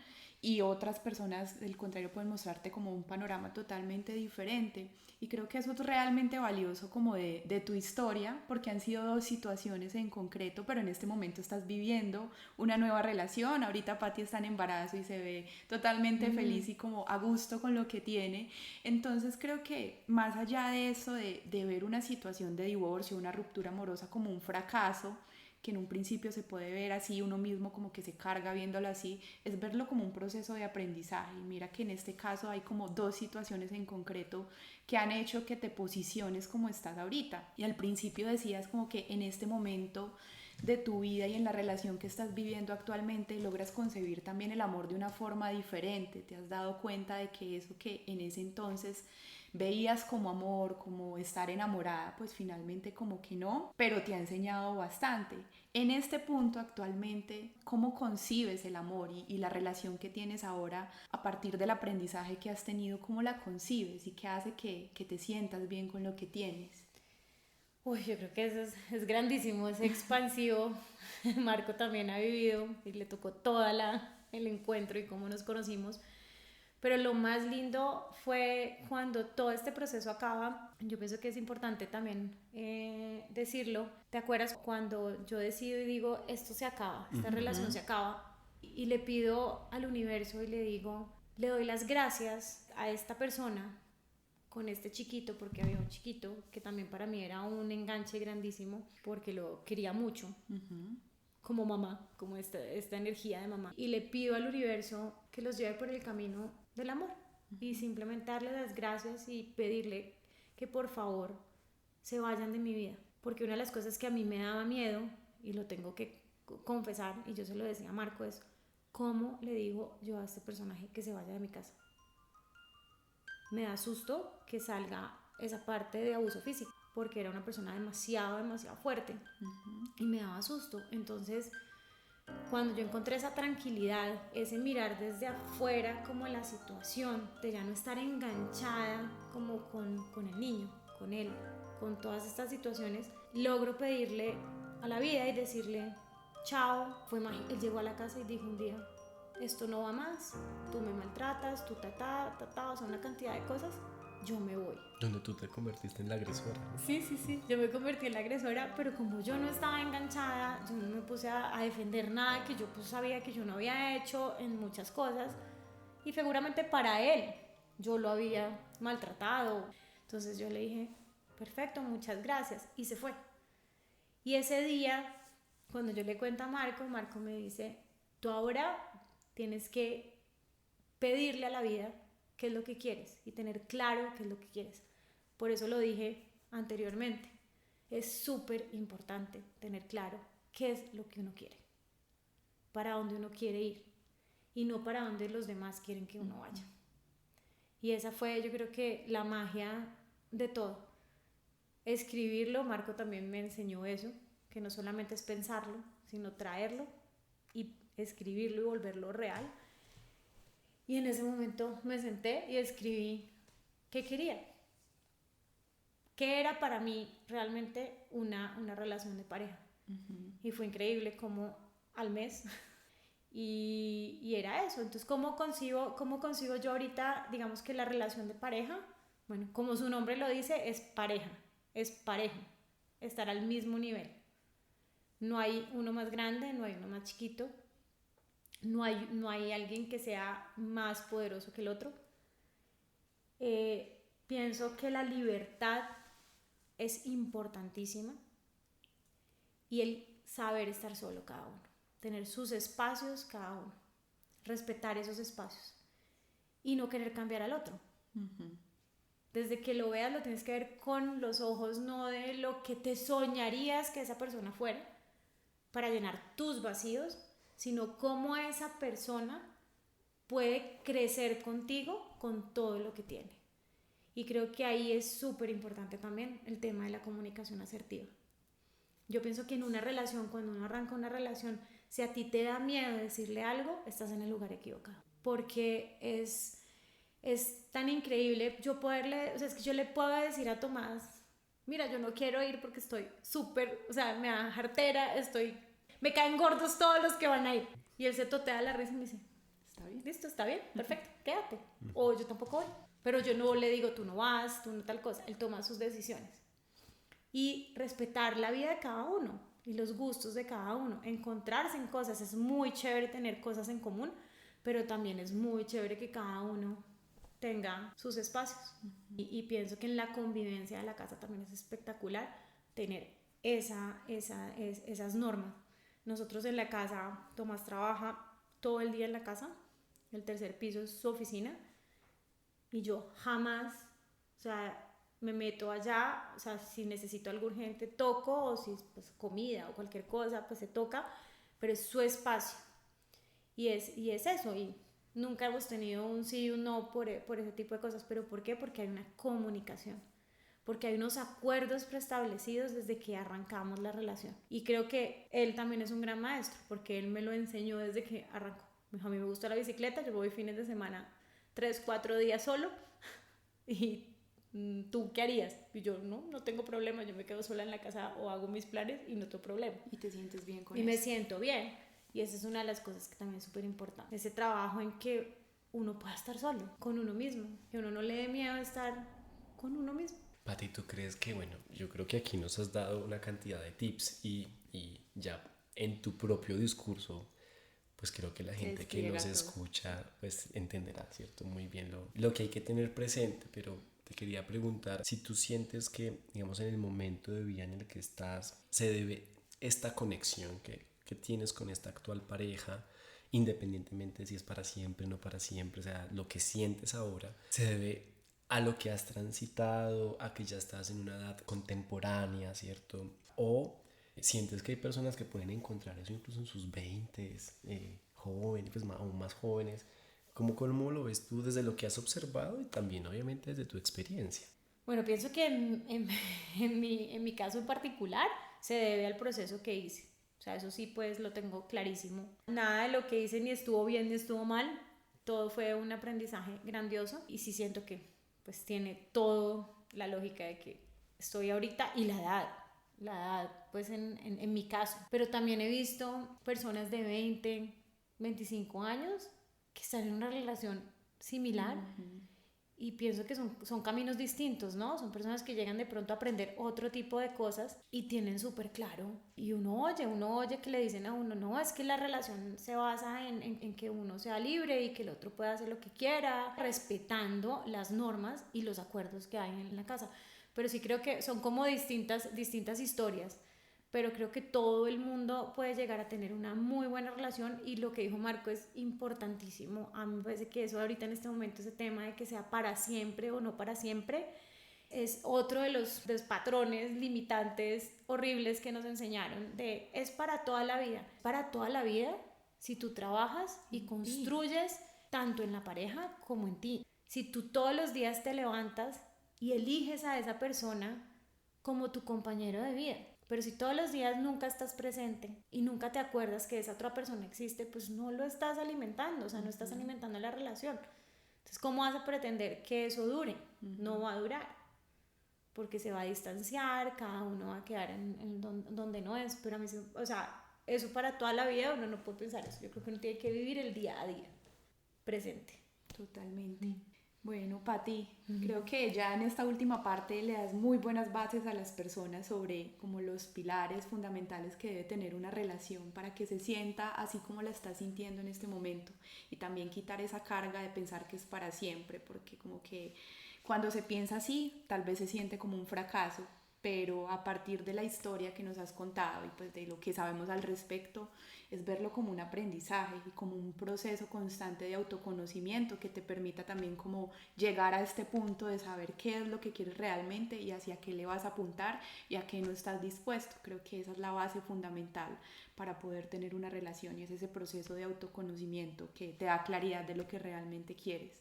y otras personas, del contrario, pueden mostrarte como un panorama totalmente diferente. Y creo que eso es realmente valioso como de tu historia, porque han sido 2 situaciones en concreto, pero en este momento estás viviendo una nueva relación. Ahorita Patti está en embarazo y se ve totalmente feliz y como a gusto con lo que tiene. Entonces creo que más allá de eso, de ver una situación de divorcio, una ruptura amorosa como un fracaso, que en un principio se puede ver así, uno mismo como que se carga viéndolo así, es verlo como un proceso de aprendizaje. Y mira que en este caso hay como 2 situaciones en concreto que han hecho que te posiciones como estás ahorita. Y al principio decías como que en este momento de tu vida y en la relación que estás viviendo actualmente logras concebir también el amor de una forma diferente. Te has dado cuenta de que eso que en ese entonces veías como amor, como estar enamorada, pues finalmente como que no, pero te ha enseñado bastante. En este punto actualmente, ¿cómo concibes el amor y la relación que tienes ahora a partir del aprendizaje que has tenido? ¿Cómo la concibes y qué hace que te sientas bien con lo que tienes? Uy, yo creo que eso es grandísimo, es expansivo. Marco también ha vivido y le tocó el encuentro y cómo nos conocimos. Pero lo más lindo fue cuando todo este proceso acaba. Yo pienso que es importante también decirlo. ¿Te acuerdas cuando yo decido y digo, esto se acaba, esta relación se acaba? Y le pido al universo y le digo, le doy las gracias a esta persona con este chiquito, porque había un chiquito que también para mí era un enganche grandísimo, porque lo quería mucho. Como mamá, como esta energía de mamá. Y le pido al universo que los lleve por el camino del amor y simplemente darle las gracias y pedirle que por favor se vayan de mi vida, porque una de las cosas que a mí me daba miedo y lo tengo que confesar, y yo se lo decía a Marco, es ¿cómo le digo yo a este personaje que se vaya de mi casa? Me da susto que salga esa parte de abuso físico, porque era una persona demasiado fuerte, y me daba susto. Entonces, cuando yo encontré esa tranquilidad, ese mirar desde afuera como la situación, de ya no estar enganchada como con el niño, con él, con todas estas situaciones, logro pedirle a la vida y decirle chao. Fue mágico. Él llegó a la casa y dijo un día, esto no va más, tú me maltratas, tú o sea, una cantidad de cosas, yo me voy. Donde tú te convertiste en la agresora, ¿no? Sí, yo me convertí en la agresora, pero como yo no estaba enganchada, yo no me puse a defender nada que yo pues sabía que yo no había hecho en muchas cosas, y seguramente para él yo lo había maltratado. Entonces yo le dije, perfecto, muchas gracias, y se fue. Y ese día, cuando yo le cuento a Marco me dice, tú ahora tienes que pedirle a la vida qué es lo que quieres y tener claro qué es lo que quieres. Por eso lo dije anteriormente, es súper importante tener claro qué es lo que uno quiere, para dónde uno quiere ir y no para dónde los demás quieren que uno vaya. Y esa fue, yo creo que la magia de todo. Escribirlo, Marco también me enseñó eso, que no solamente es pensarlo, sino traerlo y escribirlo y volverlo real. Y en ese momento me senté y escribí qué quería, qué era para mí realmente una relación de pareja. Y fue increíble como al mes y era eso. Entonces, ¿cómo concibo yo ahorita, digamos que la relación de pareja? Bueno, como su nombre lo dice, es pareja, estar al mismo nivel. No hay uno más grande, no hay uno más chiquito, no hay alguien que sea más poderoso que el otro. Pienso que la libertad es importantísima y el saber estar solo cada uno, tener sus espacios cada uno, respetar esos espacios y no querer cambiar al otro. Desde que lo veas lo tienes que ver con los ojos, no de lo que te soñarías que esa persona fuera para llenar tus vacíos, sino cómo esa persona puede crecer contigo con todo lo que tiene. Y creo que ahí es súper importante también el tema de la comunicación asertiva. Yo pienso que en una relación, cuando uno arranca una relación, si a ti te da miedo decirle algo, estás en el lugar equivocado. Porque es tan increíble yo poderle, o sea, es que yo le puedo decir a Tomás, mira, yo no quiero ir porque estoy súper, o sea, me da jartera, me caen gordos todos los que van a ir. Y él se totea la risa y me dice, está bien, listo, está bien, perfecto, quédate. O yo tampoco voy. Pero yo no le digo, tú no vas, tú no tal cosa. Él toma sus decisiones. Y respetar la vida de cada uno y los gustos de cada uno. Encontrarse en cosas. Es muy chévere tener cosas en común, pero también es muy chévere que cada uno tenga sus espacios. Y pienso que en la convivencia de la casa también es espectacular tener esas normas. Nosotros en la casa, Tomás trabaja todo el día en la casa. El tercer piso es su oficina. Y yo jamás, o sea, me meto allá, o sea, si necesito algo urgente toco, o si es pues, comida o cualquier cosa, pues se toca, pero es su espacio. Y es eso, y nunca hemos tenido un sí y un no por ese tipo de cosas. ¿Pero por qué? Porque hay una comunicación, porque hay unos acuerdos preestablecidos desde que arrancamos la relación. Y creo que él también es un gran maestro, porque él me lo enseñó desde que arrancó. Me dijo, a mí me gusta la bicicleta, yo voy fines de semana 3-4 días solo y ¿tú qué harías? Y yo no tengo problema, yo me quedo sola en la casa o hago mis planes y no tengo problema. Y te sientes bien con eso. Y me siento bien. Y esa es una de las cosas que también es súper importante. Ese trabajo en que uno pueda estar solo, con uno mismo, que uno no le dé miedo estar con uno mismo. Pati, ¿tú crees que, bueno, yo creo que aquí nos has dado una cantidad de tips y ya en tu propio discurso, pues creo que la gente que nos escucha pues entenderá, ¿cierto? Muy bien lo que hay que tener presente, pero te quería preguntar si tú sientes que, digamos, en el momento de vida en el que estás, se debe esta conexión que tienes con esta actual pareja, independientemente si es para siempre o no para siempre, o sea, lo que sientes ahora, se debe a lo que has transitado, a que ya estás en una edad contemporánea, ¿cierto? O ¿Sientes que hay personas que pueden encontrar eso incluso en sus 20s, jóvenes, pues aún más jóvenes? ¿Cómo lo ves tú desde lo que has observado y también obviamente desde tu experiencia? Bueno, pienso que en mi caso en particular se debe al proceso que hice. O sea, eso sí, pues lo tengo clarísimo. Nada de lo que hice ni estuvo bien ni estuvo mal. Todo fue un aprendizaje grandioso y sí siento que pues tiene todo la lógica de que estoy ahorita y la edad pues en mi caso. Pero también he visto personas de 20, 25 años que están en una relación similar. Y pienso que son caminos distintos, ¿no? Son personas que llegan de pronto a aprender otro tipo de cosas y tienen súper claro. Y uno oye que le dicen a uno, no, es que la relación se basa en que uno sea libre y que el otro pueda hacer lo que quiera, respetando las normas y los acuerdos que hay en la casa. Pero sí creo que son como distintas historias. Pero creo que todo el mundo puede llegar a tener una muy buena relación y lo que dijo Marco es importantísimo. A mí me parece que eso ahorita en este momento, ese tema de que sea para siempre o no para siempre, es otro de los patrones limitantes horribles que nos enseñaron es para toda la vida. Para toda la vida si tú trabajas y construyes tanto en la pareja como en ti. Si tú todos los días te levantas y eliges a esa persona como tu compañero de vida. Pero si todos los días nunca estás presente y nunca te acuerdas que esa otra persona existe, pues no lo estás alimentando, o sea, no estás alimentando la relación. Entonces, ¿cómo vas a pretender que eso dure? No va a durar, porque se va a distanciar, cada uno va a quedar en donde no es. Pero a mí, o sea, eso para toda la vida uno no puede pensar eso. Yo creo que uno tiene que vivir el día a día, presente. Totalmente. Bueno, Pati, creo que ya en esta última parte le das muy buenas bases a las personas sobre como los pilares fundamentales que debe tener una relación para que se sienta así como la está sintiendo en este momento, y también quitar esa carga de pensar que es para siempre, porque como que cuando se piensa así, tal vez se siente como un fracaso, pero a partir de la historia que nos has contado y pues de lo que sabemos al respecto, es verlo como un aprendizaje y como un proceso constante de autoconocimiento que te permita también como llegar a este punto de saber qué es lo que quieres realmente y hacia qué le vas a apuntar y a qué no estás dispuesto. Creo que esa es la base fundamental para poder tener una relación, y es ese proceso de autoconocimiento que te da claridad de lo que realmente quieres.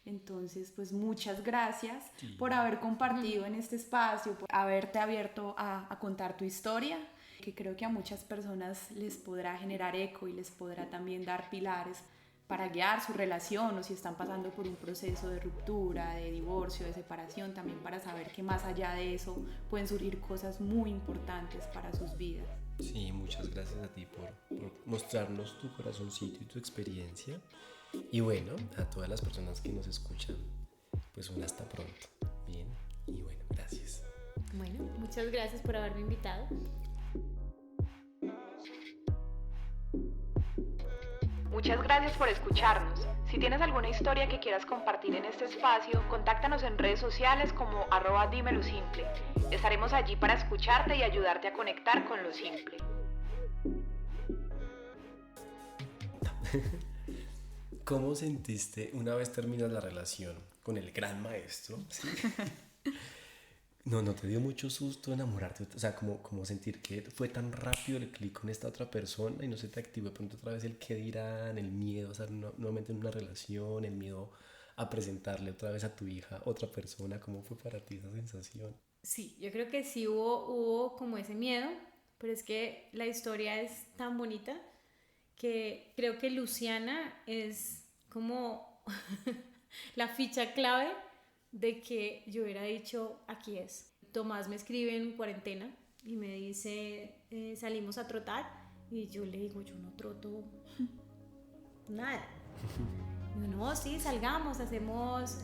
Entonces, pues muchas gracias por haber compartido en este espacio, por haberte abierto a contar tu historia, que creo que a muchas personas les podrá generar eco y les podrá también dar pilares para guiar su relación, o si están pasando por un proceso de ruptura, de divorcio, de separación, también para saber que más allá de eso pueden surgir cosas muy importantes para sus vidas. Sí, muchas gracias a ti por mostrarnos tu corazoncito y tu experiencia. Y bueno, a todas las personas que nos escuchan, pues un hasta pronto. Bien, y bueno, gracias. Bueno, muchas gracias por haberme invitado. Muchas gracias por escucharnos. Si tienes alguna historia que quieras compartir en este espacio, contáctanos en redes sociales como @dímelosimple. Estaremos allí para escucharte y ayudarte a conectar con lo simple. ¿Cómo sentiste una vez terminas la relación con el gran maestro? ¿Sí? ¿No te dio mucho susto enamorarte? O sea, como sentir que fue tan rápido el clic con esta otra persona y no se te activó de pronto otra vez el qué dirán, el miedo a estar nuevamente en una relación, el miedo a presentarle otra vez a tu hija otra persona? ¿Cómo fue para ti esa sensación? Sí, yo creo que sí hubo como ese miedo, pero es que la historia es tan bonita que creo que Luciana es como la ficha clave de que yo hubiera dicho, aquí es. Tomás me escribe en cuarentena y me dice, salimos a trotar, y yo le digo, yo no troto nada. Y yo, no, sí, salgamos, hacemos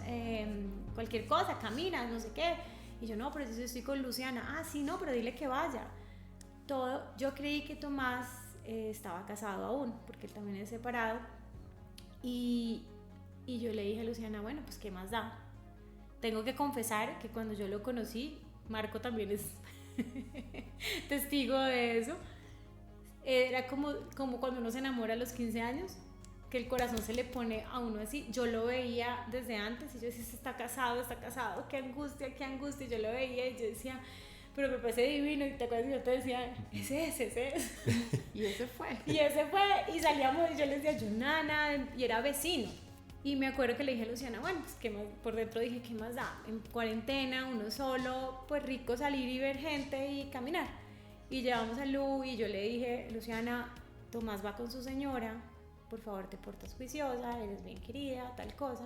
cualquier cosa, caminas, no sé qué. Y yo, no, pero yo estoy con Luciana. Ah, sí, no, pero dile que vaya. Yo creí que Tomás estaba casado aún, porque él también es separado, y yo le dije a Luciana, bueno, pues qué más da. Tengo que confesar que cuando yo lo conocí, Marco también es testigo de eso, era como cuando uno se enamora a los 15 años, que el corazón se le pone a uno así. Yo lo veía desde antes y yo decía, está casado, qué angustia, y yo lo veía y yo decía, pero me parece divino. Y te acuerdas que yo te decía, ese es. Y ese fue. Y salíamos y yo le decía, yo nada, y era vecino. Y me acuerdo que le dije a Luciana, bueno, pues ¿qué más? Por dentro dije, ¿qué más da? En cuarentena, uno solo, pues rico salir y ver gente y caminar. Y llevamos a Lu y yo le dije, Luciana, Tomás va con su señora, por favor te portas juiciosa, eres bien querida, tal cosa.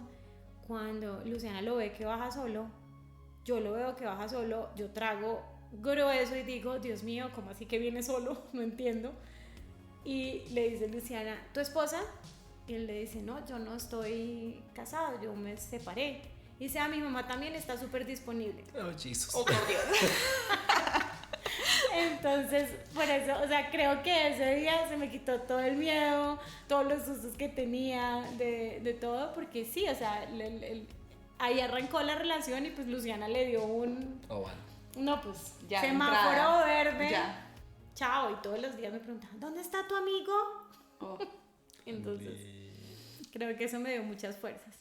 Cuando Luciana lo ve que baja solo, yo lo veo que baja solo, yo trago grueso y digo, Dios mío, ¿cómo así que viene solo? No entiendo. Y le dice Luciana, ¿tu esposa? Y él le dice, no, yo no estoy casado, yo me separé. Y dice, mi mamá también está súper disponible. Oh, Jesus. Oh, por Dios. Entonces, por eso, o sea, creo que ese día se me quitó todo el miedo, todos los sustos que tenía de todo, porque sí, o sea, ahí arrancó la relación y pues Luciana le dio un... Oh, bueno. No, pues, Ya, semáforo entrada. verde. Ya. Chao, y todos los días me preguntaban, ¿dónde está tu amigo? Oh. Entonces, creo que eso me dio muchas fuerzas.